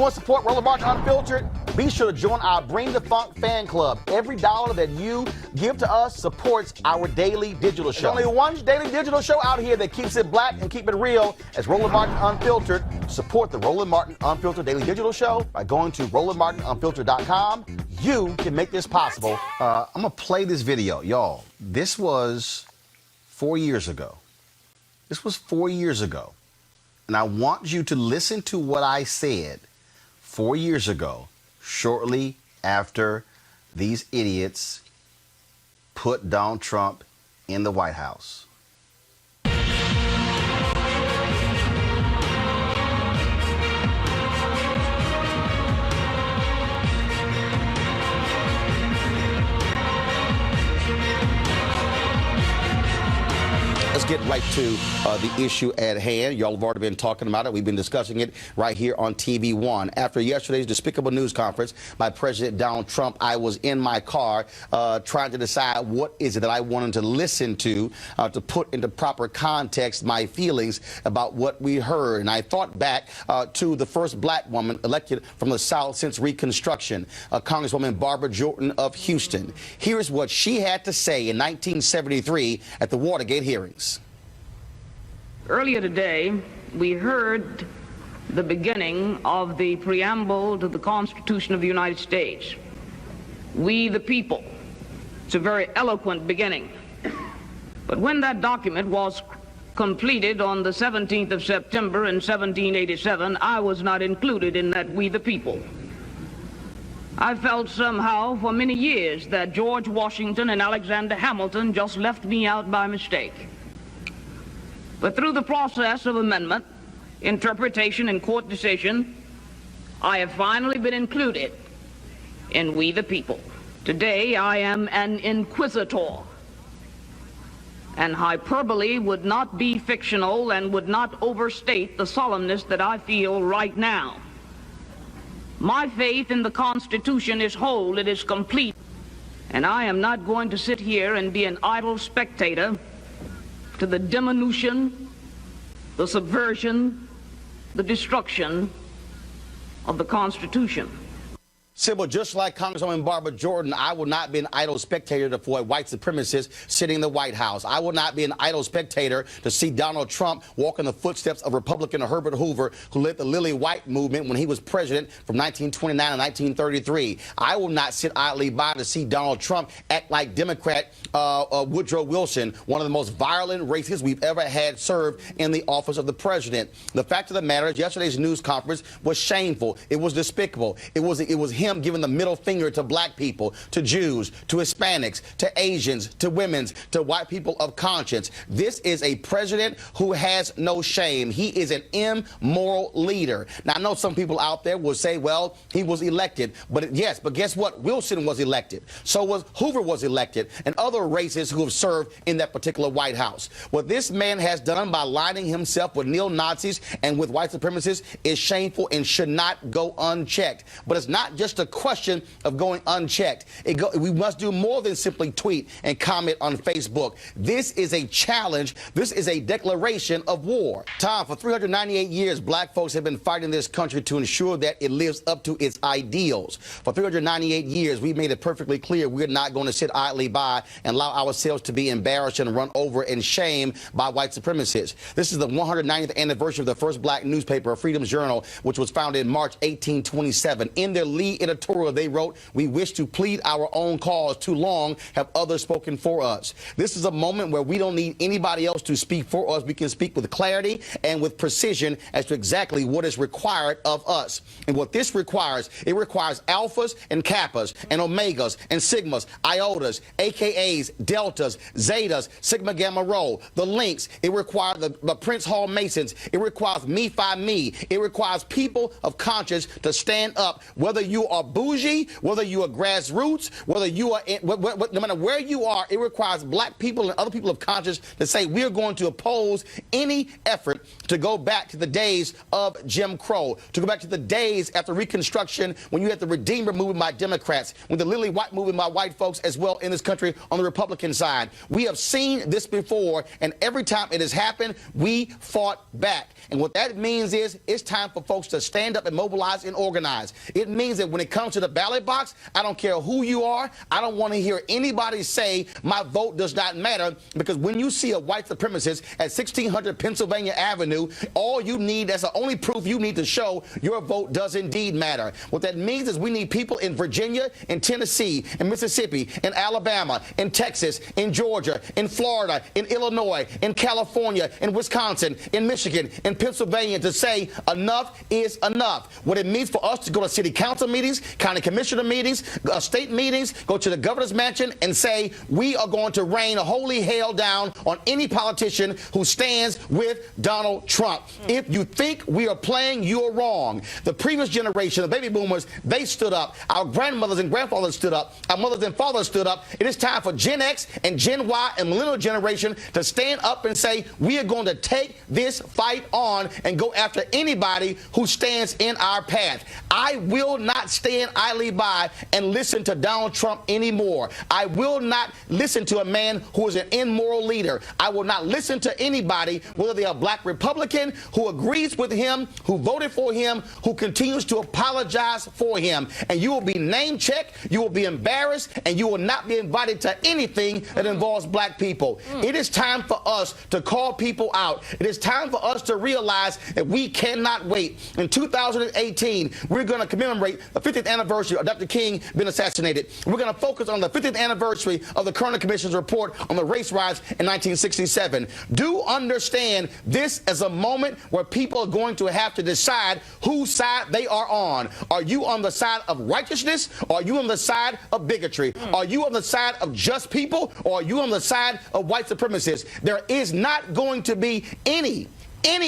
want to support Roland Martin Unfiltered? Be sure to join our Bring the Funk fan club. Every dollar that you give to us supports our daily digital show. There's only one daily digital show out here that keeps it black and keep it real. As Roland Martin Unfiltered. Support the Roland Martin Unfiltered daily digital show by going to RolandMartinUnfiltered.com. You can make this possible. I'm going to play this video. Y'all, this was 4 years ago. This was 4 years ago. And I want you to listen to what I said 4 years ago, shortly after these idiots put Donald Trump in the White House. Let's get right to the issue at hand. Y'all have already been talking about it. We've been discussing it right here on TV One. After yesterday's despicable news conference by President Donald Trump, I was in my car trying to decide what is it that I wanted to listen to put into proper context my feelings about what we heard. And I thought back to the first black woman elected from the South since Reconstruction, Congresswoman Barbara Jordan of Houston. Here's what she had to say in 1973 at the Watergate hearings. Earlier today, we heard the beginning of the preamble to the Constitution of the United States. We the people. It's a very eloquent beginning. But when that document was completed on the 17th of September in 1787, I was not included in that we the people. I felt somehow for many years that George Washington and Alexander Hamilton just left me out by mistake. But through the process of amendment, interpretation, and court decision, I have finally been included in we the people. Today, I am an inquisitor, and hyperbole would not be fictional and would not overstate the solemnness that I feel right now. My faith in the Constitution is whole, it is complete, and I am not going to sit here and be an idle spectator to the diminution, the subversion, the destruction of the Constitution. Sybil, just like Congresswoman Barbara Jordan, I will not be an idle spectator for a white supremacist sitting in the White House. I will not be an idle spectator to see Donald Trump walk in the footsteps of Republican Herbert Hoover, who led the Lily White movement when he was president from 1929 to 1933. I will not sit idly by to see Donald Trump act like Democrat Woodrow Wilson, one of the most violent racists we've ever had served in the office of the president. The fact of the matter is, yesterday's news conference was shameful. It was despicable. It was him giving the middle finger to black people, to Jews, to Hispanics, to Asians, to women, to white people of conscience. This is a president who has no shame. He is an immoral leader. Now, I know some people out there will say, well, he was elected. But yes, but guess what? Wilson was elected. So was Hoover was elected, and other racists who have served in that particular White House. What this man has done by lining himself with neo-Nazis and with white supremacists is shameful and should not go unchecked. But it's not just a question of going unchecked. We must do more than simply tweet and comment on Facebook. This is a challenge. This is a declaration of war. Tom, for 398 years, black folks have been fighting this country to ensure that it lives up to its ideals. For 398 years, we made it perfectly clear we're not going to sit idly by and allow ourselves to be embarrassed and run over and shamed by white supremacists. This is the 190th anniversary of the first black newspaper, Freedom's Journal, which was founded in March 1827. In their lead editorial, they wrote, "We wish to plead our own cause. Too long have others spoken for us." This is a moment where we don't need anybody else to speak for us. We can speak with clarity and with precision as to exactly what is required of us. And what this requires, it requires alphas and kappas and omegas and sigmas, iotas, AKAs, deltas, zetas, sigma gamma rho, the links. It requires the Prince Hall Masons. It requires me, phi, me. It requires people of conscience to stand up, whether you are are bougie, whether you are grassroots, whether you are no matter where you are, it requires black people and other people of conscience to say we are going to oppose any effort to go back to the days of Jim Crow, to go back to the days after Reconstruction when you had the Redeemer movement by Democrats, when the Lily White movement by white folks as well in this country on the Republican side. We have seen this before, and every time it has happened, we fought back. And what that means is it's time for folks to stand up and mobilize and organize. It means that when it comes to the ballot box, I don't care who you are. I don't want to hear anybody say my vote does not matter, because when you see a white supremacist at 1600 Pennsylvania Avenue, all you need, that's the only proof you need to show your vote does indeed matter. What that means is we need people in Virginia, in Tennessee, in Mississippi, in Alabama, in Texas, in Georgia, in Florida, in Illinois, in California, in Wisconsin, in Michigan, in Pennsylvania to say enough is enough. What it means for us to go to city council meetings, county commissioner meetings, state meetings, go to the governor's mansion and say we are going to rain holy hell down on any politician who stands with Donald Trump. If you think we are playing, you're wrong. The previous generation, the baby boomers, they stood up. Our grandmothers and grandfathers stood up. Our mothers and fathers stood up. It is time for Gen X and Gen Y and millennial generation to stand up and say we are going to take this fight on and go after anybody who stands in our path. I will not stand idly by and listen to Donald Trump anymore. I will not listen to a man who is an immoral leader. I will not listen to anybody, whether they are black Republican, who agrees with him, who voted for him, who continues to apologize for him. And you will be name checked, you will be embarrassed, and you will not be invited to anything that involves black people. It is time for us to call people out. It is time for us to realize that we cannot wait. In 2018, we're going to commemorate the 50th anniversary of Dr. King being assassinated. We're going to focus on the 50th anniversary of the Kerner Commission's report on the race riots in 1967. Do understand this is a moment where people are going to have to decide whose side they are on. Are you on the side of righteousness? Or are you on the side of bigotry? Are you on the side of just people? Or are you on the side of white supremacists? There is not going to be any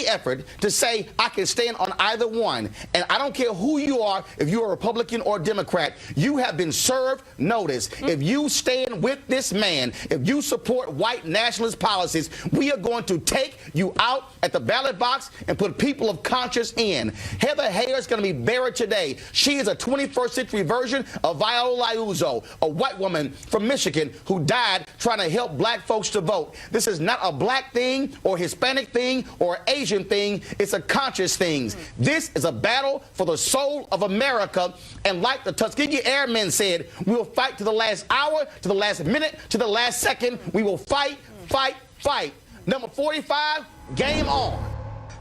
effort to say I can stand on either one. And I don't care who you are, if you're a Republican or Democrat, you have been served notice. If you stand with this man, if you support white nationalist policies, we are going to take you out at the ballot box and put people of conscience in. Heather Heyer is going to be buried today. She is a 21st century version of Viola Liuzzo, a white woman from Michigan who died trying to help black folks to vote. This is not a black thing or Hispanic thing or Asian thing. It's a conscious thing. This is a battle for the soul of America. And like the Tuskegee Airmen said, we'll fight to the last hour, to the last minute, to the last second. We will fight, fight, fight. Number 45, game on.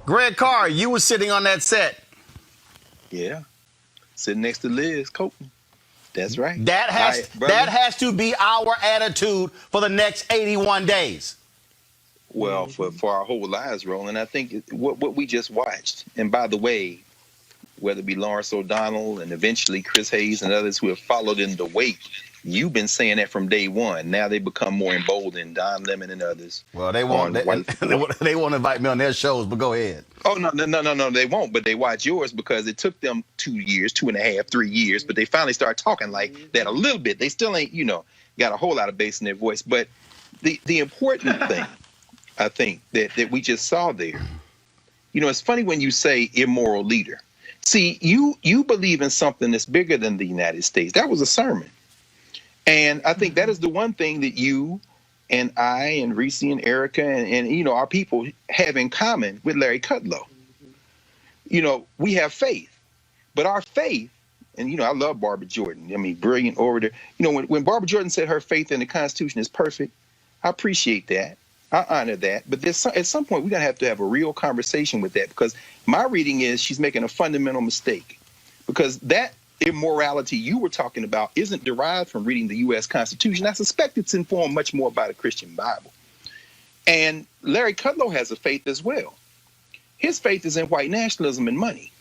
Greg Carr, you were sitting on that set. Yeah. Sitting next to Liz Copeland. That's right. That has to be our attitude for the next 81 days. Well, for our whole lives, Roland, I think what we just watched, and by the way, whether it be Lawrence O'Donnell and eventually Chris Hayes and others who have followed in the wake, you've been saying that from day one. Now they become more emboldened, Don Lemon and others. Well, they won't invite me on their shows, but go ahead. Oh, no, they won't, but they watch yours because it took them 2 years, 2.5, 3 years, but they finally started talking like that a little bit. They still ain't, got a whole lot of bass in their voice. But the important thing, I think, that we just saw there, it's funny when you say immoral leader. See, you believe in something that's bigger than the United States. That was a sermon. And I think that is the one thing that you and I and Reese and Erica and our people have in common with Larry Kudlow. We have faith, but our faith, and I love Barbara Jordan. I mean, brilliant orator. When Barbara Jordan said her faith in the Constitution is perfect, I appreciate that. I honor that. But at some point, we're going to have a real conversation with that, because my reading is she's making a fundamental mistake, because that immorality you were talking about isn't derived from reading the U.S. Constitution. I suspect it's informed much more by the Christian Bible. And Larry Kudlow has a faith as well. His faith is in white nationalism and money.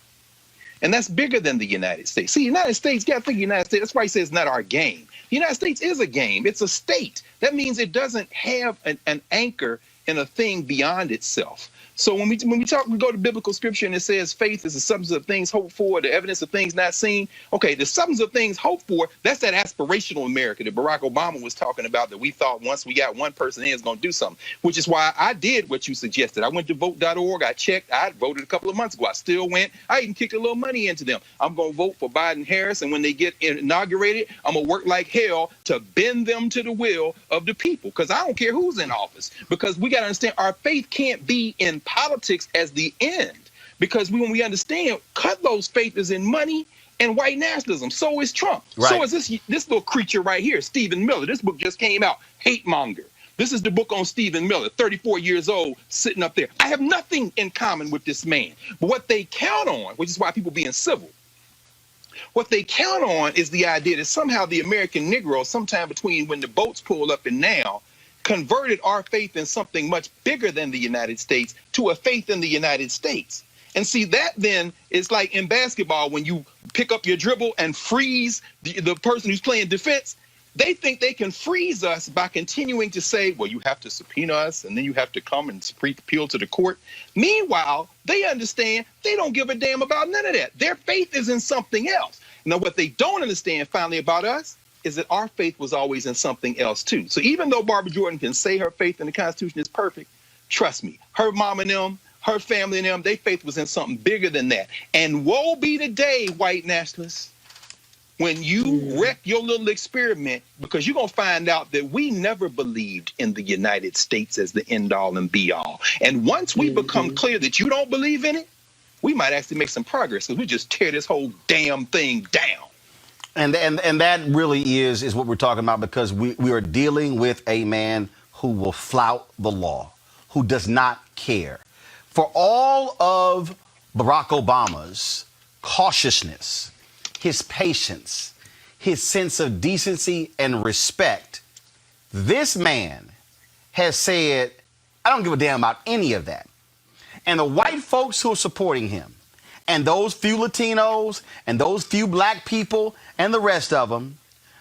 And that's bigger than the United States. See, the United States, you got to think the United States, that's why he says it's not our game. The United States is a game. It's a state. That means it doesn't have an anchor in a thing beyond itself. So when we go to biblical scripture and it says faith is the substance of things hoped for, the evidence of things not seen. Okay, the substance of things hoped for, that's that aspirational America that Barack Obama was talking about, that we thought once we got one person in, is going to do something, which is why I did what you suggested. I went to vote.org. I checked. I voted a couple of months ago. I still went. I even kicked a little money into them. I'm going to vote for Biden Harris. And when they get inaugurated, I'm going to work like hell to bend them to the will of the people, because I don't care who's in office, because we got to understand our faith can't be in politics as the end, because when we understand Kudlow's faith is in money and white nationalism, so is Trump. Right. So is this little creature right here, Stephen Miller. This book just came out, Hate Monger. This is the book on Stephen Miller, 34 years old, sitting up there. I have nothing in common with this man, but what they count on, which is why people being civil, what they count on is the idea that somehow the American Negro, sometime between when the boats pulled up and now, converted our faith in something much bigger than the United States to a faith in the United States. And see, that then is like in basketball, when you pick up your dribble and freeze the person who's playing defense. They think they can freeze us by continuing to say, well, you have to subpoena us and then you have to come and appeal to the court. Meanwhile, they understand they don't give a damn about none of that. Their faith is in something else. Now, what they don't understand finally about us is that our faith was always in something else too. So even though Barbara Jordan can say her faith in the Constitution is perfect, trust me, her mom and them, her family and them, their faith was in something bigger than that. And woe be the day, white nationalists, when you wreck your little experiment, because you're going to find out that we never believed in the United States as the end all and be all. And once we become clear that you don't believe in it, we might actually make some progress, because we just tear this whole damn thing down. And that really is what we're talking about, because we are dealing with a man who will flout the law, who does not care. For all of Barack Obama's cautiousness, his patience, his sense of decency and respect, this man has said, I don't give a damn about any of that. And the white folks who are supporting him, and those few Latinos, and those few black people, and the rest of them,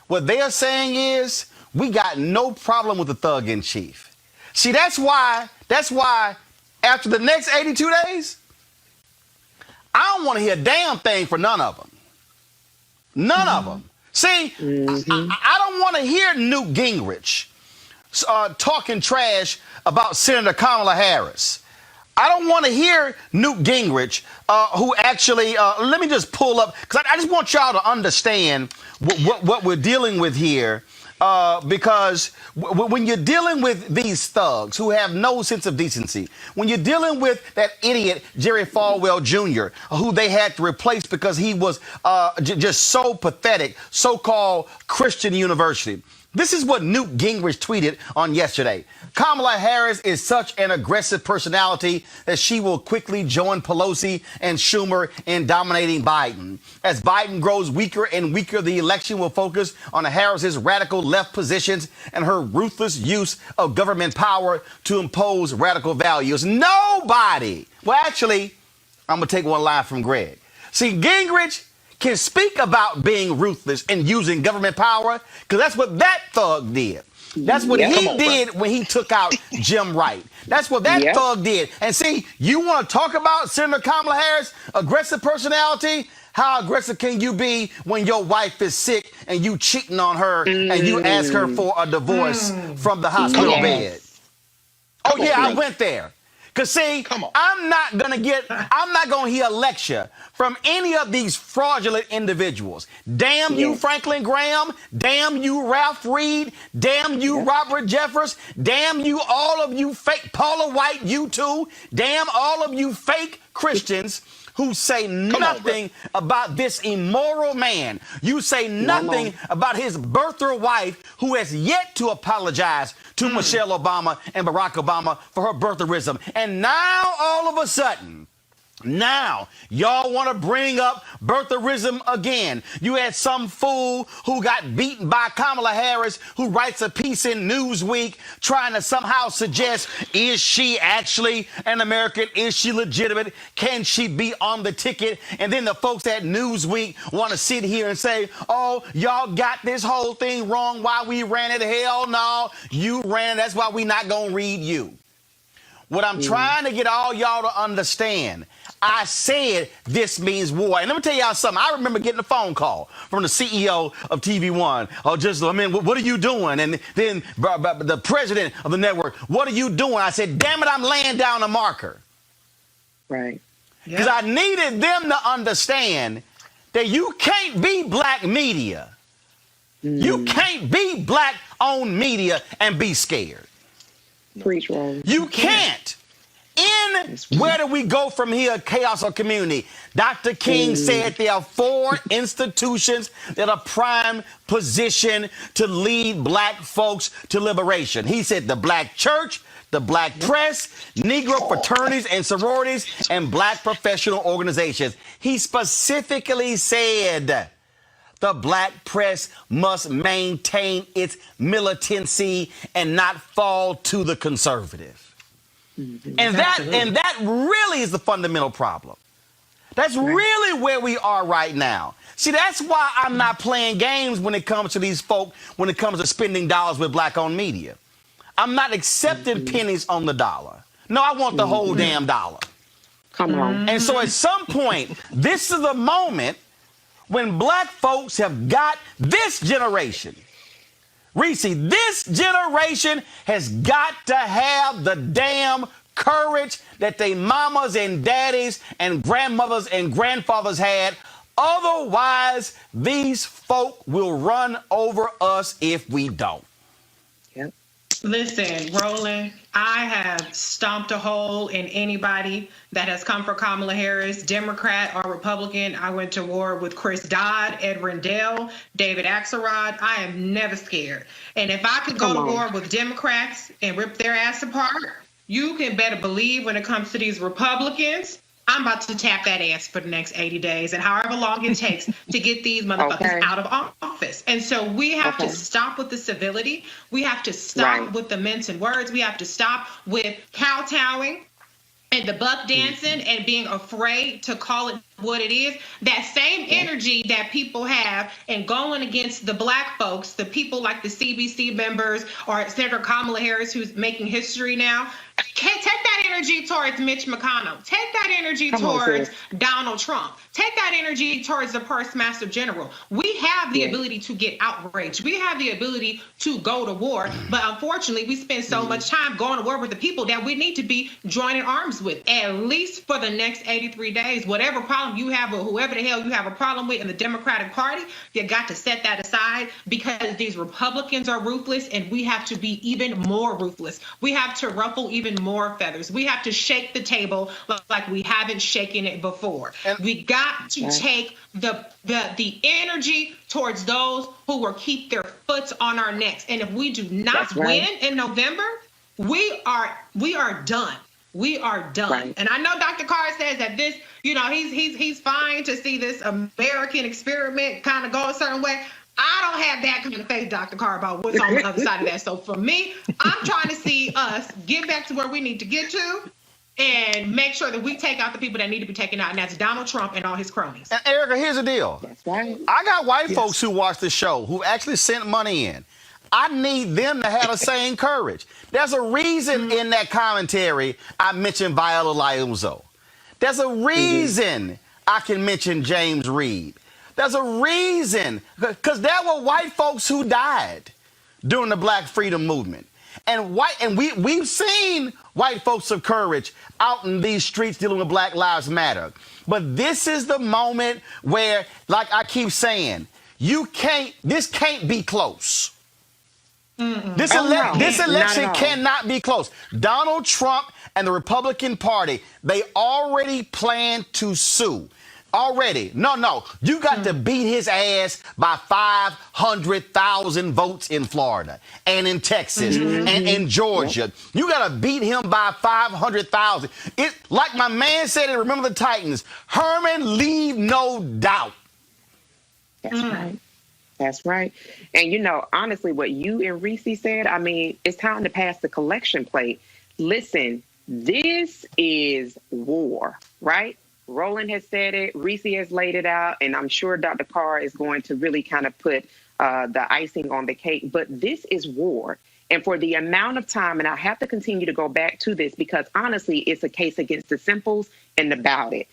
what they are saying is, we got no problem with the thug in chief. See, that's why after the next 82 days, I don't want to hear a damn thing for none of them. None of them. See, I don't want to hear Newt Gingrich talking trash about Senator Kamala Harris. I don't want to hear Newt Gingrich, who actually, let me just pull up, because I just want y'all to understand what we're dealing with here. Because when you're dealing with these thugs who have no sense of decency, when you're dealing with that idiot Jerry Falwell Jr., who they had to replace because he was just so pathetic, so-called Christian university. This is what Newt Gingrich tweeted on yesterday. Kamala Harris is such an aggressive personality that she will quickly join Pelosi and Schumer in dominating Biden. As Biden grows weaker and weaker, the election will focus on Harris's radical left positions and her ruthless use of government power to impose radical values. Nobody. Well, actually, I'm going to take one line from Greg. See, Gingrich can speak about being ruthless and using government power, because that's what that thug did. That's what he did when he took out Jim Wright. That's what that thug did. And see, you want to talk about Senator Kamala Harris, aggressive personality? How aggressive can you be when your wife is sick and you cheating on her and you ask her for a divorce from the hospital bed? Oh, yeah, I went there. Because, see, I'm not going to hear a lecture from any of these fraudulent individuals. Damn you, Franklin Graham. Damn you, Ralph Reed. Damn you, Robert Jeffers. Damn you, all of you fake Paula White, you too. Damn all of you fake Christians who say nothing about this immoral man. You say nothing about his birther wife, who has yet to apologize to Michelle Obama and Barack Obama for her birtherism. And now, all of a sudden, now, y'all want to bring up birtherism again. You had some fool who got beaten by Kamala Harris, who writes a piece in Newsweek trying to somehow suggest, is she actually an American? Is she legitimate? Can she be on the ticket? And then the folks at Newsweek want to sit here and say, oh, y'all got this whole thing wrong. Why we ran it? Hell no, you ran it. That's why we not going to read you. What I'm trying to get all y'all to understand, I said this means war. And let me tell y'all something. I remember getting a phone call from the CEO of TV One. Oh, what are you doing? And then the president of the network, what are you doing? I said, damn it, I'm laying down a marker. Right. Because I needed them to understand that you can't be black media. You can't be black-owned media and be scared. Preach, Roland. You can't. Where do we go from here, chaos or community? Dr. King said there are 4 institutions that are prime position to lead black folks to liberation. He said the black church, the black press, Negro fraternities and sororities, and black professional organizations. He specifically said the black press must maintain its militancy and not fall to the conservative. And that really is the fundamental problem. That's really where we are right now. See, that's why I'm not playing games when it comes to these folk, when it comes to spending dollars with black-owned media. I'm not accepting pennies on the dollar. No, I want the whole damn dollar. Come on. And so at some point, this is the moment when black folks have got this generation. Reese, this generation has got to have the damn courage that they mamas and daddies and grandmothers and grandfathers had. Otherwise, these folk will run over us if we don't. Yep. Listen, Roland, I have stomped a hole in anybody that has come for Kamala Harris, Democrat or Republican. I went to war with Chris Dodd, Ed Rendell, David Axelrod. I am never scared. And if I could go to war with Democrats and rip their ass apart, you can better believe when it comes to these Republicans, I'm about to tap that ass for the next 80 days and however long it takes to get these motherfuckers out of office. And so we have to stop with the civility. We have to stop with the mincing words. We have to stop with kowtowing and the buck dancing and being afraid to call it what it is. That same energy that people have and going against the black folks, the people like the CBC members or Senator Kamala Harris, who's making history now, take that energy towards Mitch McConnell. Take that energy towards Donald Trump. Take that energy towards the Postmaster General. We have the ability to get outraged. We have the ability to go to war. But unfortunately, we spend so much time going to war with the people that we need to be joining arms with, at least for the next 83 days. Whatever problem you have or whoever the hell you have a problem with in the Democratic Party, you got to set that aside because these Republicans are ruthless and we have to be even more ruthless. We have to ruffle even more feathers. We have to shake the table like we haven't shaken it before. We got to take the energy towards those who will keep their foot on our necks. And if we do not win in November, we are done. We are done. And I know Dr. Carr says that this, he's fine to see this American experiment kind of go a certain way. I don't have that kind of faith, Dr. Carr, about what's on the other side of that. So for me, I'm trying to see us get back to where we need to get to and make sure that we take out the people that need to be taken out, and that's Donald Trump and all his cronies. And Erica, here's the deal. That's right. I got white folks who watch the show who actually sent money in. I need them to have the same courage. There's a reason in that commentary I mentioned Viola Liuzzo. There's a reason I can mention James Reed. There's a reason, because there were white folks who died during the Black Freedom Movement. And we've seen white folks of courage out in these streets dealing with Black Lives Matter. But this is the moment where, like I keep saying, this can't be close. This election cannot be close. Donald Trump and the Republican Party, they already plan to sue. Already. No. You got to beat his ass by 500,000 votes in Florida and in Texas and in Georgia. You got to beat him by 500,000. Like my man said in Remember the Titans, Herman, leave no doubt. That's right. That's right. And, honestly, what you and Reese said, it's time to pass the collection plate. Listen, this is war, right? Roland has said it, Reese has laid it out, and I'm sure Dr. Carr is going to really kind of put the icing on the cake. But this is war. And for the amount of time, and I have to continue to go back to this because honestly, it's a case against the simples and about it.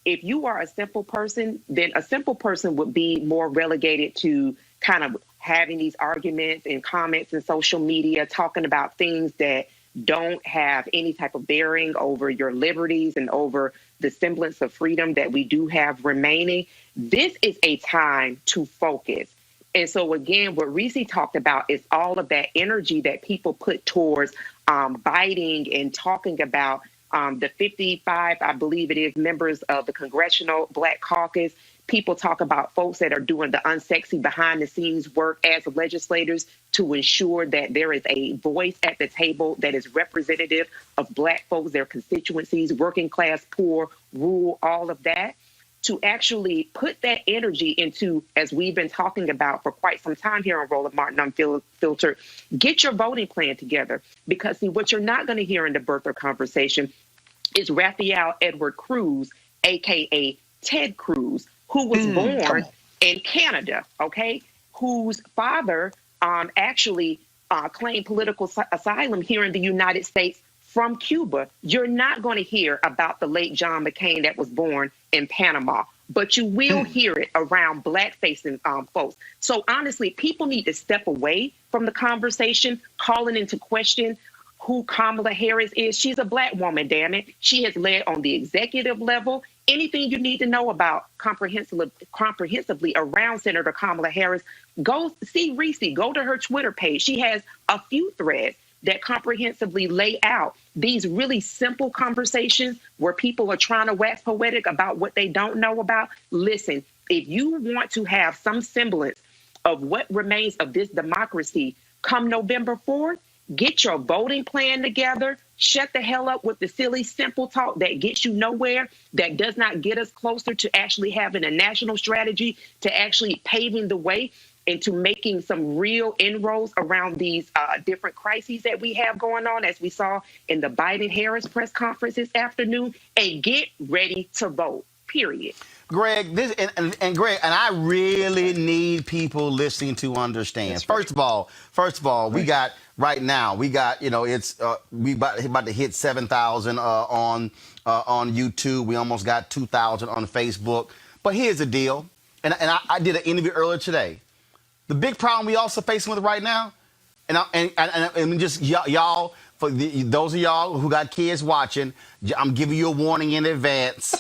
If you are a simple person, then a simple person would be more relegated to kind of having these arguments and comments in social media, talking about things that don't have any type of bearing over your liberties and over the semblance of freedom that we do have remaining. This is a time to focus. And so again, what Reese talked about is all of that energy that people put towards biting and talking about the 55, I believe it is, members of the Congressional Black Caucus. People talk about folks that are doing the unsexy behind the scenes work as legislators to ensure that there is a voice at the table that is representative of Black folks, their constituencies, working class, poor, rural, all of that. To actually put that energy into, as we've been talking about for quite some time here on Roland Martin Unfiltered, get your voting plan together. Because see, what you're not going to hear in the birther conversation is Raphael Edward Cruz, aka Ted Cruz, who was born in Canada, okay, whose father actually claimed political asylum here in the United States from Cuba. You're not going to hear about the late John McCain that was born in Panama, but you will hear it around Black-facing folks. So honestly, people need to step away from the conversation, calling into question who Kamala Harris is. She's a Black woman, damn it. She has led on the executive level. Anything you need to know about comprehensively around Senator Kamala Harris, go see Reese, go to her Twitter page. She has a few threads that comprehensively lay out these really simple conversations where people are trying to wax poetic about what they don't know about. Listen, if you want to have some semblance of what remains of this democracy come November 4th, get your voting plan together. Shut the hell up with the silly, simple talk that gets you nowhere, that does not get us closer to actually having a national strategy, to actually paving the way into making some real inroads around these different crises that we have going on, as we saw in the Biden-Harris press conference this afternoon, and get ready to vote, period. Greg, this and Greg, and I really need people listening to understand. That's First of all, we got right now. We got it's we about to hit 7,000 on YouTube. We almost got 2,000 on Facebook. But here's the deal, and I did an interview earlier today. The big problem we also facing with right now, and just y'all, for those of y'all who got kids watching, I'm giving you a warning in advance.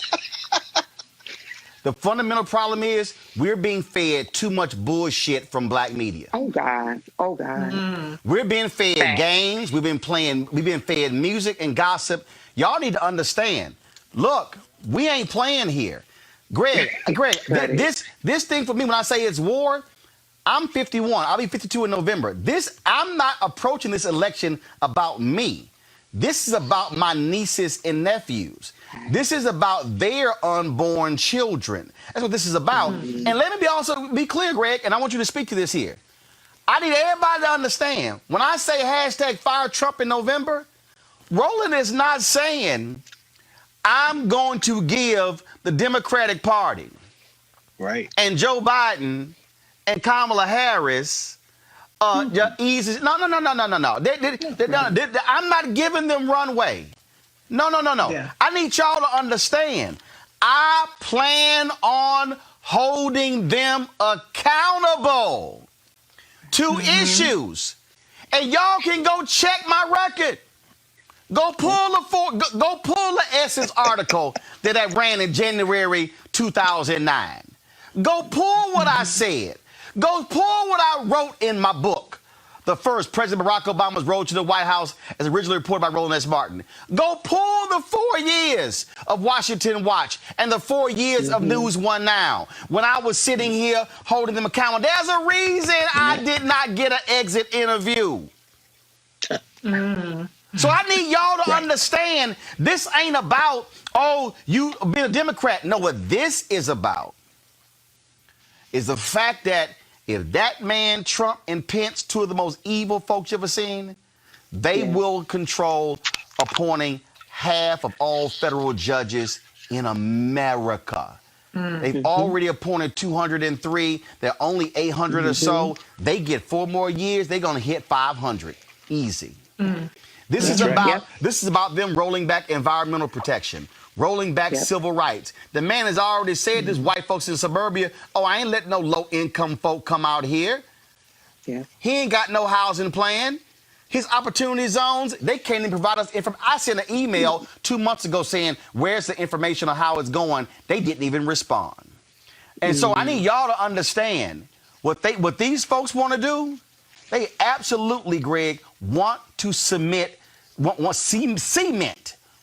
The fundamental problem is we're being fed too much bullshit from Black media. Oh God. Oh God. We're being fed games. We've been fed music and gossip. Y'all need to understand. Look, we ain't playing here. Greg, this thing for me, when I say it's war, I'm 51. I'll be 52 in November. I'm not approaching this election about me. This is about my nieces and nephews. This is about their unborn children. That's what this is about. And let me also be clear, Greg, and I want you to speak to this here. I need everybody to understand, when I say hashtag fire Trump in November, Roland is not saying I'm going to give the Democratic Party and Joe Biden and Kamala Harris easy. No. I'm not giving them runway. No. Yeah. I need y'all to understand. I plan on holding them accountable to issues. And y'all can go check my record. Go pull the Essence article that I ran in January 2009. Go pull what I said. Go pull what I wrote in my book, The First President Barack Obama's Road to the White House, as originally reported by Roland S. Martin. Go pull the 4 years of Washington Watch and the 4 years of News One Now, when I was sitting here holding them accountable. There's a reason I did not get an exit interview. So I need y'all to understand, this ain't about, you being a Democrat. No, what this is about is the fact that if that man, Trump, and Pence, two of the most evil folks you ever seen, they will control appointing half of all federal judges in America. They've already appointed 203. There are only 800 or so. They get 4 more years. They're going to hit 500. Easy. This is about them rolling back environmental protection, rolling back civil rights. The man has already said this, white folks in suburbia, oh, I ain't letting no low-income folk come out here. Yeah. He ain't got no housing plan. His opportunity zones, they can't even provide us information. I sent an email 2 months ago saying, where's the information on how it's going? They didn't even respond. And so I need y'all to understand what these folks want to do. They absolutely, Greg, want to cement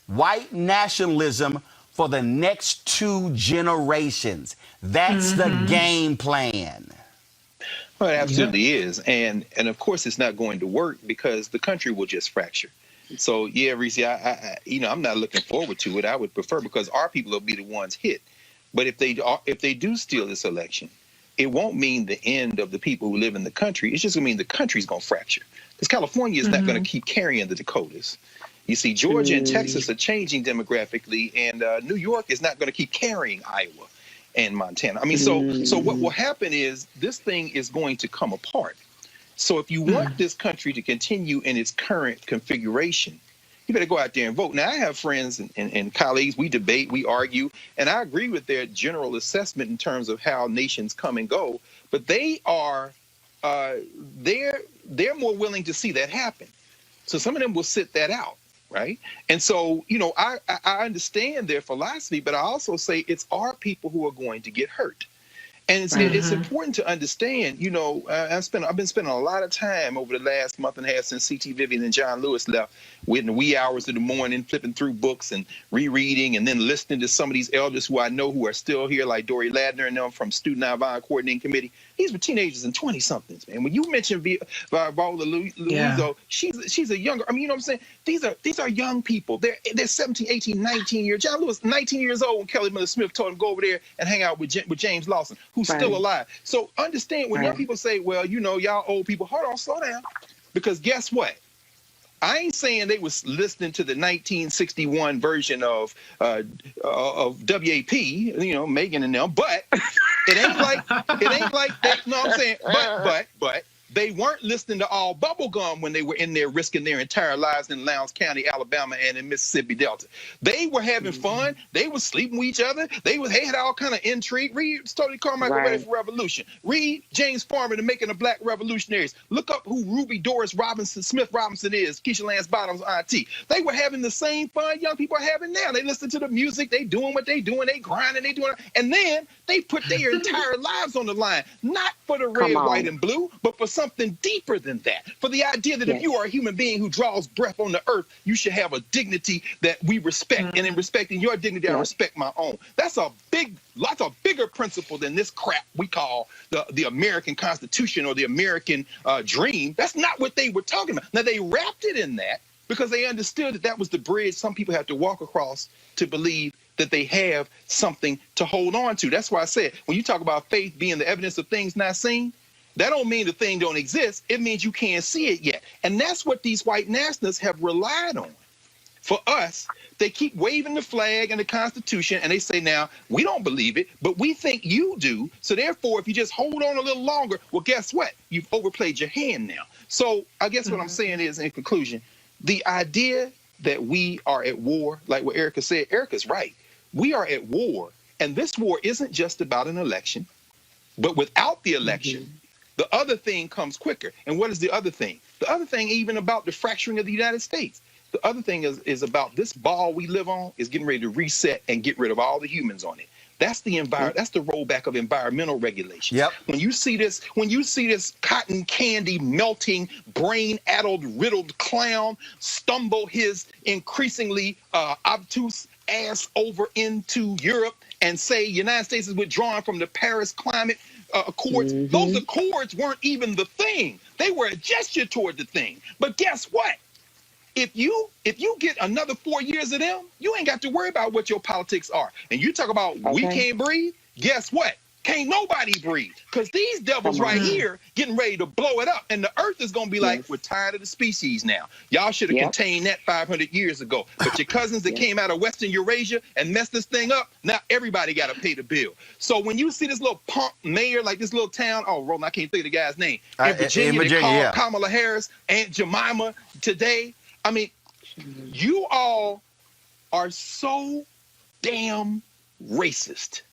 white nationalism for the next 2 generations. That's the game plan. Well, it absolutely is. And of course, it's not going to work because the country will just fracture. So, yeah, Reese, I'm not looking forward to it. I would prefer, because our people will be the ones hit. But if they do steal this election, it won't mean the end of the people who live in the country. It's just going to mean the country's going to fracture. Because California is not going to keep carrying the Dakotas. You see, Georgia and Texas are changing demographically, and New York is not going to keep carrying Iowa and Montana. I mean, so what will happen is this thing is going to come apart. So if you want this country to continue in its current configuration, you better go out there and vote. Now, I have friends and colleagues, we debate, we argue, and I agree with their general assessment in terms of how nations come and go, but they are, they're more willing to see that happen. So some of them will sit that out, right? And so, I understand their philosophy, but I also say it's our people who are going to get hurt. And it's important to understand, I've been spending a lot of time over the last month and a half since C.T. Vivian and John Lewis left, in the wee hours of the morning, flipping through books and rereading, and then listening to some of these elders who I know who are still here, like Dory Ladner and them from Student Nonviolent Coordinating Committee. These were teenagers and 20-somethings, man. When you mention Viola Louiso, she's a younger, you know what I'm saying? These are young people. They're 17, 18, 19 years. John Lewis, 19 years old when Kelly Miller Smith told him go over there and hang out with James Lawson, who's still alive. So understand when young people say, well, y'all old people, hold on, slow down. Because guess what? I ain't saying they was listening to the 1961 version of WAP, Megan and them, but it ain't like that. No, I'm saying, but they weren't listening to all bubblegum when they were in there risking their entire lives in Lowndes County, Alabama, and in Mississippi Delta. They were having fun. They were sleeping with each other. They had all kind of intrigue. Read Stokely Carmichael Ready for Revolution. Read James Farmer, The Making of Black Revolutionaries. Look up who Ruby Doris Smith Robinson is, Keisha Lance Bottoms' auntie. They were having the same fun young people are having now. They listen to the music. They doing what they doing. They grinding. They doing it. And then they put their entire lives on the line, not for the red, white, and blue, but for something deeper than that. For the idea that if you are a human being who draws breath on the earth, you should have a dignity that we respect. And in respecting your dignity, I respect my own. That's a bigger principle than this crap we call the American Constitution or the American dream. That's not what they were talking about. Now, they wrapped it in that because they understood that was the bridge some people have to walk across to believe that they have something to hold on to. That's why I said, when you talk about faith being the evidence of things not seen, that don't mean the thing don't exist. It means you can't see it yet. And that's what these white nationalists have relied on. For us, they keep waving the flag and the Constitution, and they say, now, we don't believe it, but we think you do. So therefore, if you just hold on a little longer, well, guess what? You've overplayed your hand now. So I guess what I'm saying is, in conclusion, the idea that we are at war, like what Erica said, Erica's right. We are at war, and this war isn't just about an election, but without the election, the other thing comes quicker. And what is the other thing? The other thing, even about the fracturing of the United States. The other thing is about this ball we live on is getting ready to reset and get rid of all the humans on it. That's the that's the rollback of environmental regulations. Yep. When you see this cotton candy melting, brain-addled, riddled clown stumble his increasingly obtuse ass over into Europe and say United States is withdrawing from the Paris climate accords. Those accords weren't even the thing. They were a gesture toward the thing. But guess what? If you get another 4 years of them, you ain't got to worry about what your politics are. And you talk about we can't breathe. Guess what? Can't nobody breathe. Because these devils right here getting ready to blow it up. And the earth is going to be like, we're tired of the species now. Y'all should have contained that 500 years ago. But your cousins that came out of Western Eurasia and messed this thing up, now everybody got to pay the bill. So when you see this little punk mayor, like this little town, oh, Roland, I can't think of the guy's name. In Virginia, they call Kamala Harris Aunt Jemima today. I mean, you all are so damn racist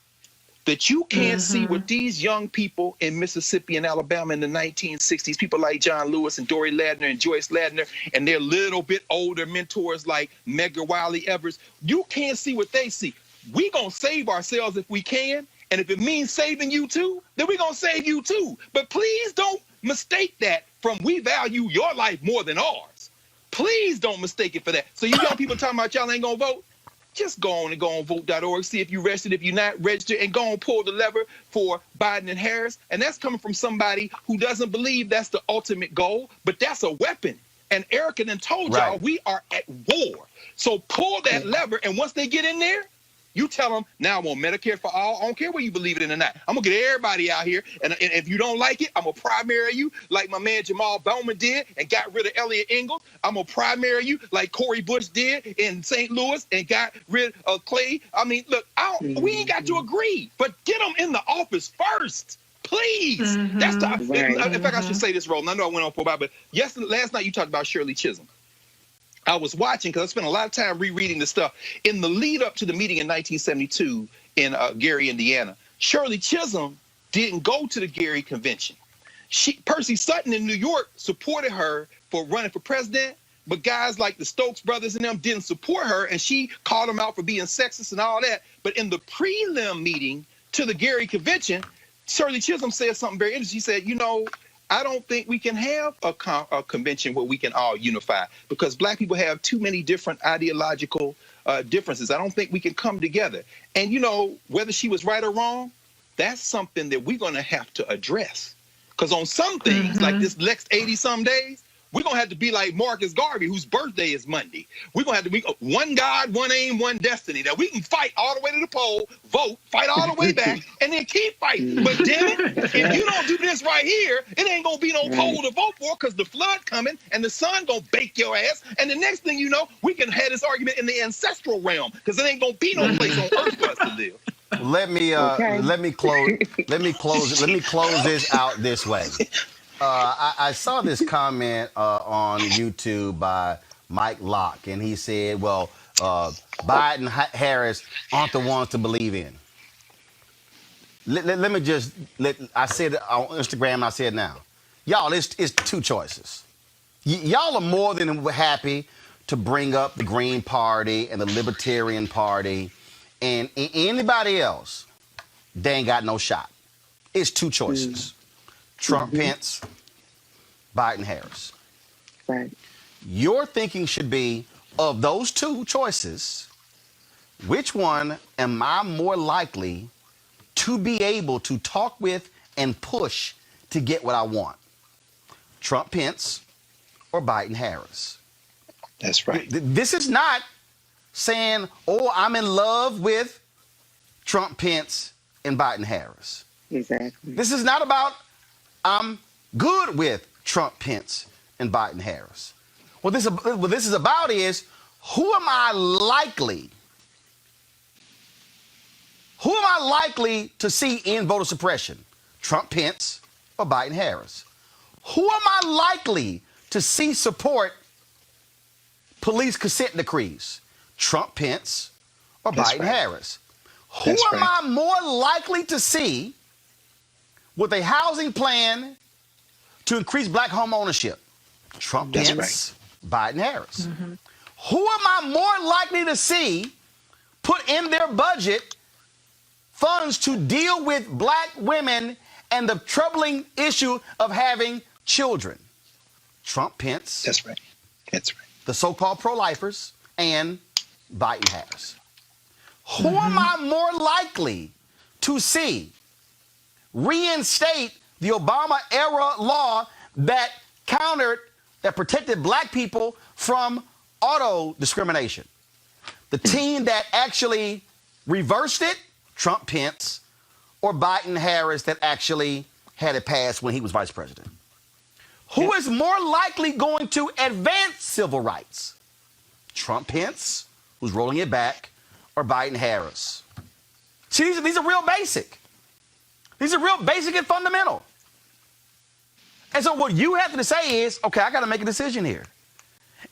that you can't see what these young people in Mississippi and Alabama in the 1960s, people like John Lewis and Dory Ladner and Joyce Ladner and their little bit older mentors like Medgar Wiley Evers, you can't see what they see. We gonna save ourselves if we can, and if it means saving you too, then we gonna save you too. But please don't mistake that from we value your life more than ours. Please don't mistake it for that. So you young people talking about y'all ain't gonna vote, just go on and go on vote.org, see if you're registered, if you're not registered, and go on pull the lever for Biden and Harris. And that's coming from somebody who doesn't believe that's the ultimate goal, but that's a weapon. And Erica done told y'all we are at war. So pull that lever, and once they get in there, you tell them, now I want Medicare for all. I don't care whether you believe it in or not. I'm going to get everybody out here, and if you don't like it, I'm going to primary you like my man Jamal Bowman did and got rid of Elliot Ingalls. I'm going to primary you like Cori Bush did in St. Louis and got rid of Clay. I mean, look, we ain't got to agree, but get them in the office first. Please. That's the. In fact, I should say this, Roland. I know I went on for a while, but last night you talked about Shirley Chisholm. I was watching because I spent a lot of time rereading the stuff. In the lead up to the meeting in 1972 in Gary, Indiana, Shirley Chisholm didn't go to the Gary convention. Percy Sutton in New York supported her for running for president, but guys like the Stokes brothers and them didn't support her, and she called them out for being sexist and all that. But in the prelim meeting to the Gary convention, Shirley Chisholm said something very interesting. She said, you know, I don't think we can have a convention where we can all unify because black people have too many different ideological differences. I don't think we can come together. And, you know, whether she was right or wrong, that's something that we're going to have to address. Because on some things, like this next 80-some days, we're going to have to be like Marcus Garvey, whose birthday is Monday. We're going to have to be one God, one aim, one destiny. That we can fight all the way to the poll, vote, fight all the way back, and then keep fighting. But damn it, if you don't do this right here, it ain't going to be no poll to vote for because the flood coming and the sun going to bake your ass. And the next thing you know, we can have this argument in the ancestral realm because it ain't going to be no place on earth for us to live. Let me close this out this way. I saw this comment on YouTube by Mike Locke, and he said, well, Biden and Harris aren't the ones to believe in. Let me just, I said it on Instagram, and I said it now. Y'all, it's two choices. Y'all are more than happy to bring up the Green Party and the Libertarian Party and anybody else. They ain't got no shot. It's two choices. Trump, Pence, Biden, Harris. Right. Your thinking should be, of those two choices, which one am I more likely to be able to talk with and push to get what I want? Trump, Pence, or Biden, Harris? That's right. This is not saying, oh, I'm in love with Trump, Pence, and Biden, Harris. Exactly. This is not about I'm good with Trump, Pence, and Biden, Harris. What this is about is who am I likely to see in voter suppression? Trump, Pence, or Biden, Harris? Who am I likely to see support police consent decrees? Trump, Pence, or Biden, Harris? Who am I more likely to see with a housing plan to increase black home ownership? Trump, Pence, Biden, Harris. Who am I more likely to see put in their budget funds to deal with black women and the troubling issue of having children? Trump, Pence. That's right. That's right. The so-called pro-lifers and Biden, Harris. Who am I more likely to see reinstate the Obama-era law that protected black people from auto discrimination? The team that actually reversed it, Trump, Pence, or Biden-Harris that actually had it passed when he was vice president? Who is more likely going to advance civil rights? Trump-Pence, who's rolling it back, or Biden-Harris? See, these are real basic. These are real basic and fundamental. And so what you have to say is, okay, I got to make a decision here.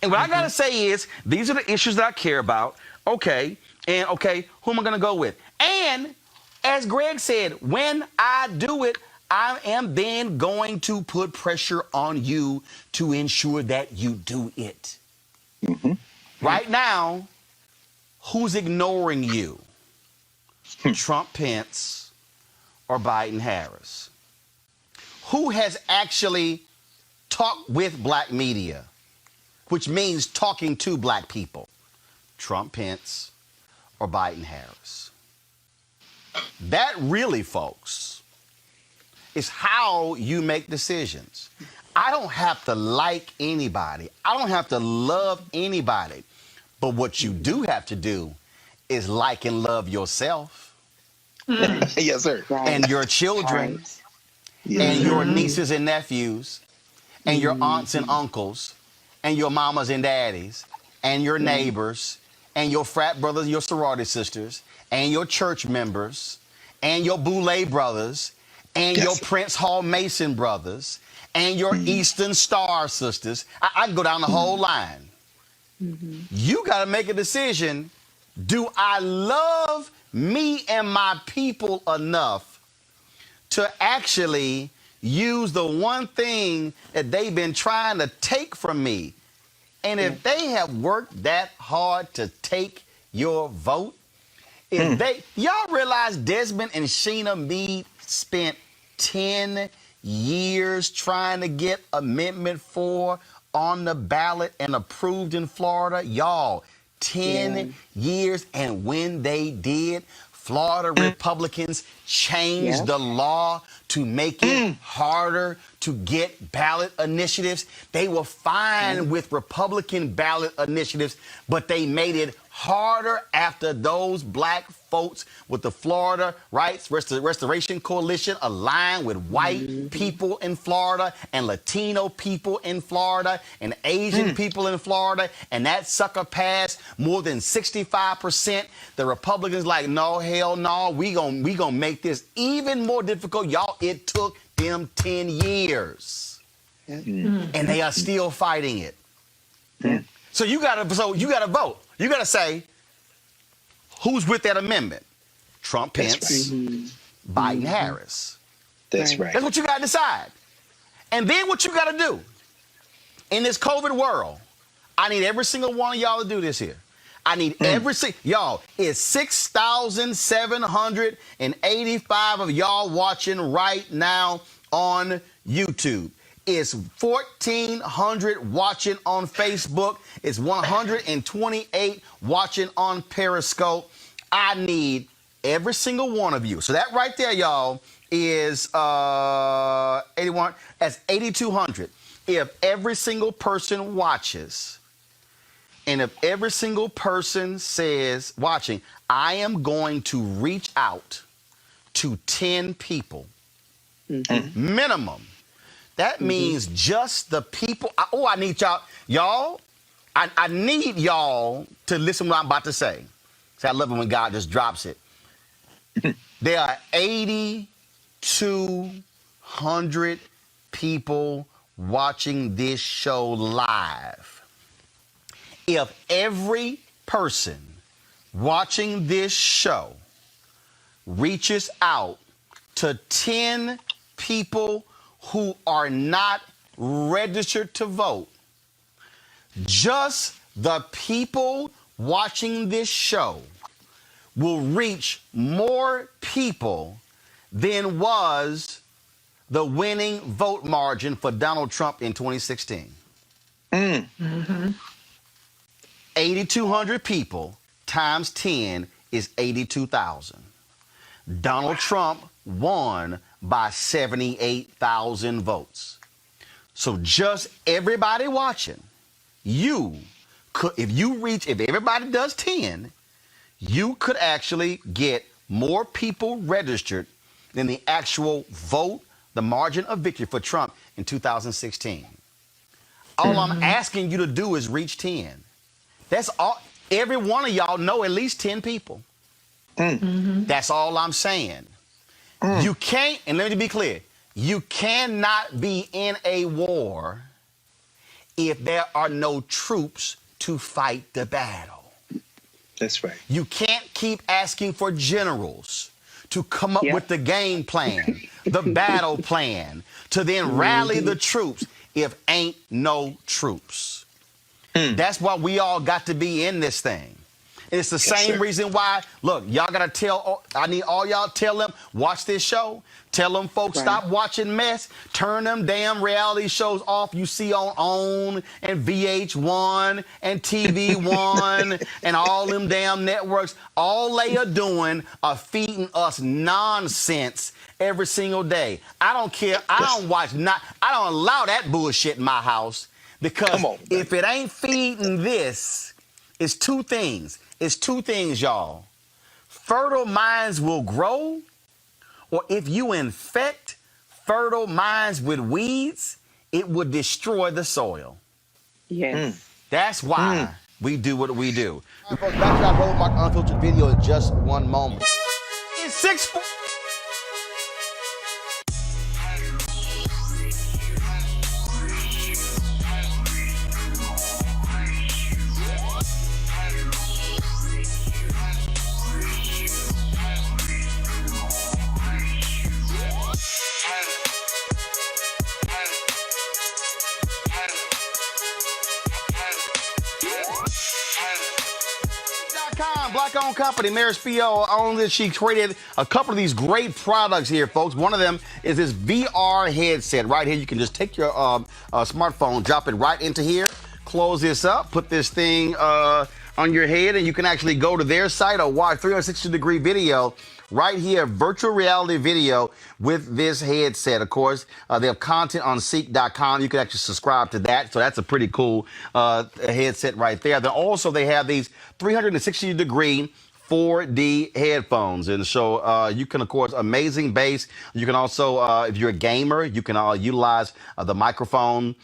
And what I got to say is, these are the issues that I care about. Okay, and okay, who am I going to go with? And as Greg said, when I do it, I am then going to put pressure on you to ensure that you do it. Right now, who's ignoring you? Trump, Pence, or Biden, Harris? Who has actually talked with black media, which means talking to black people? Trump, Pence, or Biden, Harris? That really, folks, is how you make decisions. I don't have to like anybody. I don't have to love anybody. But what you do have to do is like and love yourself. Yes, sir. And your children, Right. and your nieces and nephews, and your aunts and uncles, and your mamas and daddies, and your neighbors, and your frat brothers, your sorority sisters, and your church members, and your Boulay brothers, and your Prince Hall Mason brothers, and your Eastern Star sisters. I can go down the whole line. You got to make a decision. Do I love me and my people enough to actually use the one thing that they've been trying to take from me? And if they have worked that hard to take your vote, if y'all realize Desmond and Sheena Meade spent 10 years trying to get Amendment 4 on the ballot and approved in Florida? Y'all, 10 years. And when they did, Florida Republicans changed the law to make it harder to get ballot initiatives. They were fine with Republican ballot initiatives, but they made it harder after those black folks with the Florida Rights Restoration Coalition aligned with white people in Florida and Latino people in Florida and Asian people in Florida, and that sucker passed more than 65%. The Republicans like, no, hell no, we gonna make this even more difficult. Y'all, it took them 10 years. And they are still fighting it. So you gotta vote. You gotta say, who's with that amendment? Trump, Pence, Biden, Harris. That's right. That's what you gotta decide. And then what you gotta do in this COVID world, I need every single one of y'all to do this here. I need every single, y'all, it's 6,785 of y'all watching right now on YouTube. It's 1,400 watching on Facebook. It's 128 watching on Periscope. I need every single one of you. So that right there, y'all, is 81. That's 8,200. If every single person watches, and if every single person says, watching, I am going to reach out to 10 people, minimum. That means just the people. I need y'all. Y'all, I need y'all to listen to what I'm about to say. See, I love it when God just drops it. There are 8,200 people watching this show live. If every person watching this show reaches out to 10 people who are not registered to vote, just the people watching this show will reach more people than was the winning vote margin for Donald Trump in 2016. 8,200 people times 10 is 82,000. Donald Trump won by 78,000 votes. So just everybody watching, you could, if everybody does 10, you could actually get more people registered than the actual vote, the margin of victory for Trump in 2016. All I'm asking you to do is reach 10. That's all. Every one of y'all know at least 10 people. That's all I'm saying. You can't, and let me be clear, you cannot be in a war if there are no troops to fight the battle. That's right. You can't keep asking for generals to come up with the game plan, the battle plan, to then rally the troops if ain't no troops. That's why we all got to be in this thing. And it's the same reason why, look, y'all got to tell, I need all y'all tell them, watch this show. Tell them folks, stop watching mess. Turn them damn reality shows off you see on OWN and VH1 and TV1 and all them damn networks. All they are doing are feeding us nonsense every single day. I don't care. I don't allow that bullshit in my house because if it ain't feeding this, it's two things. It's two things, y'all. Fertile minds will grow, or if you infect fertile minds with weeds, it would destroy the soil. Yes. That's why we do what we do. Back to our Roland Martin Unfiltered video in just one moment. It's 6. Black-owned company, Mary Spio owns it. She created a couple of these great products here, folks. One of them is this VR headset right here. You can just take your smartphone, drop it right into here, close this up, put this thing on your head, and you can actually go to their site or watch 360-degree video right here, virtual reality video with this headset. Of course, they have content on Ceek.com. You can actually subscribe to that. So that's a pretty cool headset right there. Then also they have these 360-degree 4D headphones. And so you can, of course, amazing bass. You can also, if you're a gamer, you can utilize the microphone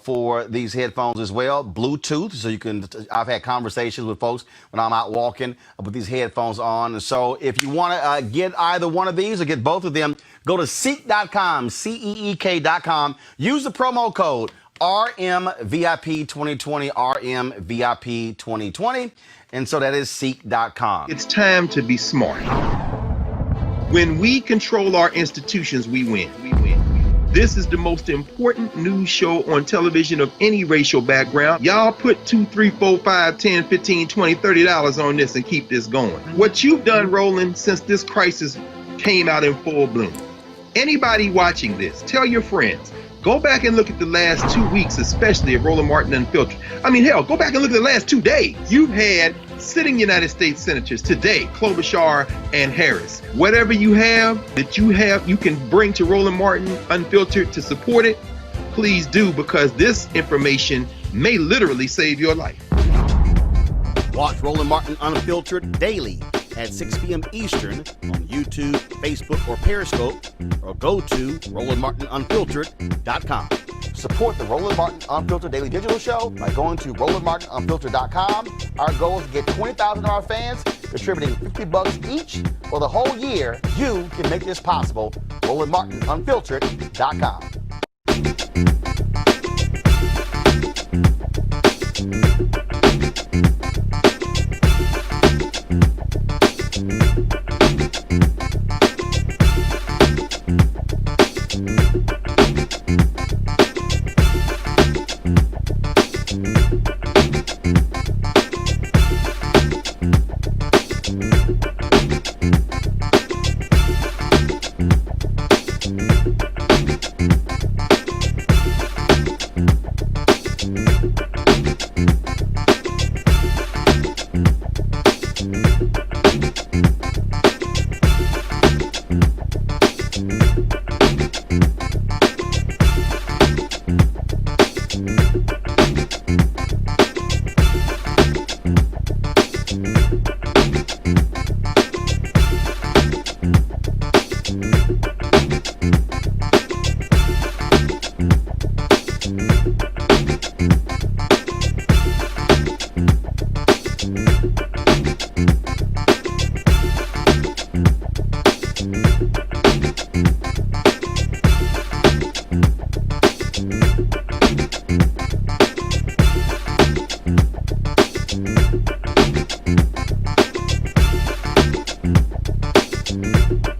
for these headphones as well. Bluetooth, so you can, I've had conversations with folks when I'm out walking with these headphones on. And so if you want to get either one of these or get both of them, go to Ceek.com, Ceek.com. Use the promo code RMVIP2020, RMVIP2020. And so that is Ceek.com. It's time to be smart. When we control our institutions, we win. This is the most important news show on television of any racial background. Y'all put $2, $3, $4, $5, $10, $15, $20, $30 on this and keep this going. What you've done, Roland, since this crisis came out in full bloom. Anybody watching this, tell your friends. Go back and look at the last 2 weeks, especially of Roland Martin Unfiltered. I mean, hell, go back and look at the last 2 days. You've had sitting United States senators today, Klobuchar and Harris. Whatever you have that you can bring to Roland Martin Unfiltered to support it, please do, because this information may literally save your life. Watch Roland Martin Unfiltered daily at 6 p.m. Eastern on YouTube, Facebook, or Periscope, or go to RolandMartinUnfiltered.com. Support the Roland Martin Unfiltered Daily Digital Show by going to RolandMartinUnfiltered.com. Our goal is to get 20,000 of our fans contributing $50 each for the whole year. You can make this possible. RolandMartinUnfiltered.com. Bye.